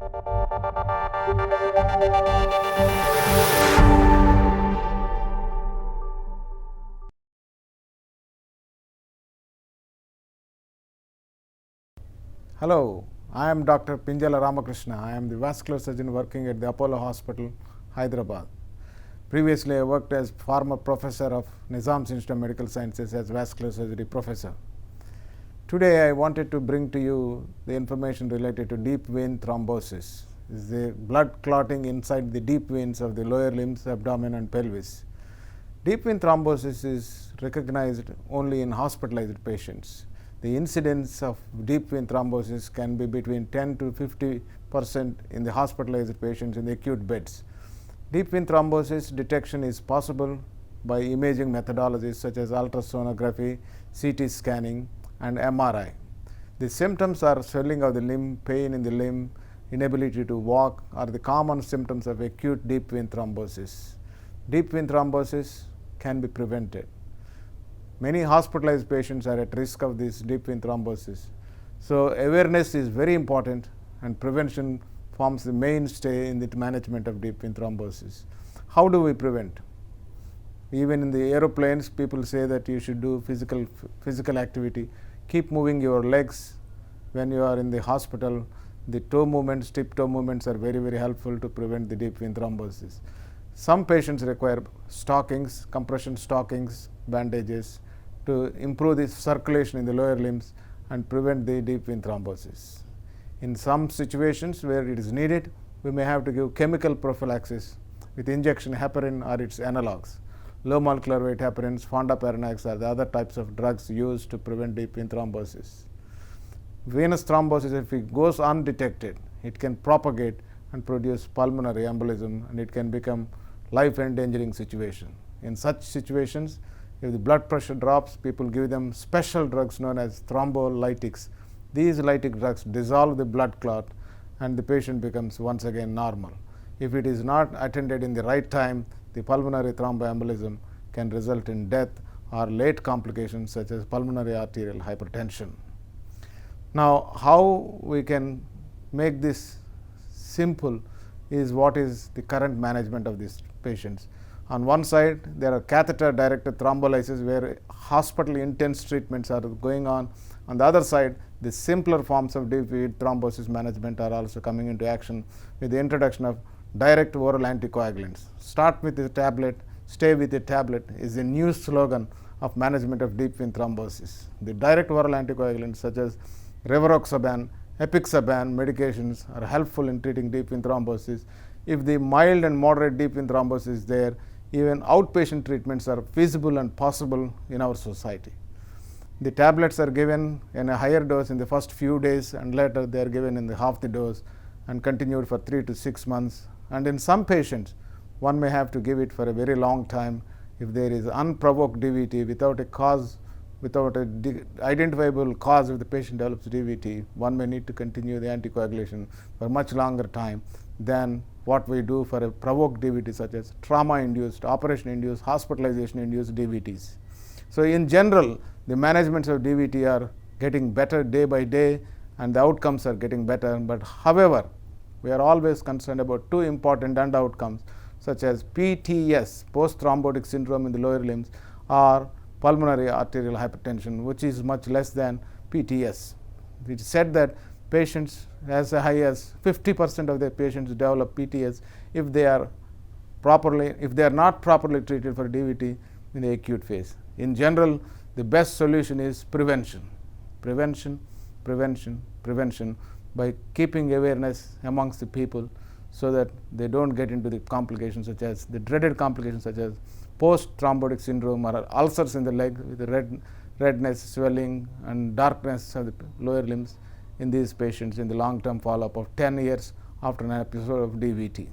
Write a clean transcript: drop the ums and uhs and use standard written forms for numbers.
Hello, I am Dr. Pinjala Ramakrishna. I am the vascular surgeon working at the Apollo Hospital, Hyderabad. Previously, I worked as former professor of Nizam's Institute of Medical Sciences as vascular surgery professor. Today, I wanted to bring to you the information related to deep vein thrombosis. This is the blood clotting inside the deep veins of the lower limbs, abdomen and pelvis. Deep vein thrombosis is recognized only in hospitalized patients. The incidence of deep vein thrombosis can be between 10 to 50% in the hospitalized patients in the acute beds. Deep vein thrombosis detection is possible by imaging methodologies such as ultrasonography, CT scanning and MRI. The symptoms are swelling of the limb, pain in the limb, inability to walk are the common symptoms of acute deep vein thrombosis. Deep vein thrombosis can be prevented. Many hospitalized patients are at risk of this deep vein thrombosis. So awareness is very important and prevention forms the mainstay in the management of deep vein thrombosis. How do we prevent? Even in the aeroplanes, people say that you should do physical activity. Keep moving your legs when you are in the hospital. The toe movements, tip toe movements are very, very helpful to prevent the deep vein thrombosis. Some patients require stockings, compression stockings, bandages to improve the circulation in the lower limbs and prevent the deep vein thrombosis. In some situations where it is needed, we may have to give chemical prophylaxis with injection heparin or its analogs. Low molecular weight heparins, fondaparinux are the other types of drugs used to prevent deep vein thrombosis. Venous thrombosis, if it goes undetected, it can propagate and produce pulmonary embolism, and it can become life-endangering situation. In such situations, if the blood pressure drops, people give them special drugs known as thrombolytics. These lytic drugs dissolve the blood clot and the patient becomes once again normal. If it is not attended in the right time, the pulmonary thromboembolism can result in death or late complications such as pulmonary arterial hypertension. Now, how we can make this simple is what is the current management of these patients. On one side, there are catheter-directed thrombolysis where hospital intense treatments are going on. On the other side, the simpler forms of deep vein thrombosis management are also coming into action with the introduction of direct oral anticoagulants. Start with the tablet, stay with the tablet is the new slogan of management of deep vein thrombosis. The direct oral anticoagulants such as rivaroxaban, apixaban medications are helpful in treating deep vein thrombosis. If the mild and moderate deep vein thrombosis is there, even outpatient treatments are feasible and possible in our society. The tablets are given in a higher dose in the first few days and later they are given in the half the dose and continued for 3 to 6 months. And in some patients, one may have to give it for a very long time. If there is unprovoked DVT without a cause, without an identifiable cause if the patient develops DVT, one may need to continue the anticoagulation for much longer time than what we do for a provoked DVT such as trauma-induced, operation-induced, hospitalization-induced DVTs. So in general, the managements of DVT are getting better day by day and the outcomes are getting better. But however, we are always concerned about two important end outcomes such as PTS, post-thrombotic syndrome in the lower limbs, or pulmonary arterial hypertension, which is much less than PTS. It is said that patients as high as 50% of their patients develop PTS if they are not properly treated for DVT in the acute phase. In general, the best solution is prevention. Prevention by keeping awareness amongst the people so that they don't get into the complications such as the dreaded complications such as post-thrombotic syndrome or ulcers in the leg with the redness, swelling and darkness of the lower limbs in these patients in the long-term follow-up of 10 years after an episode of DVT.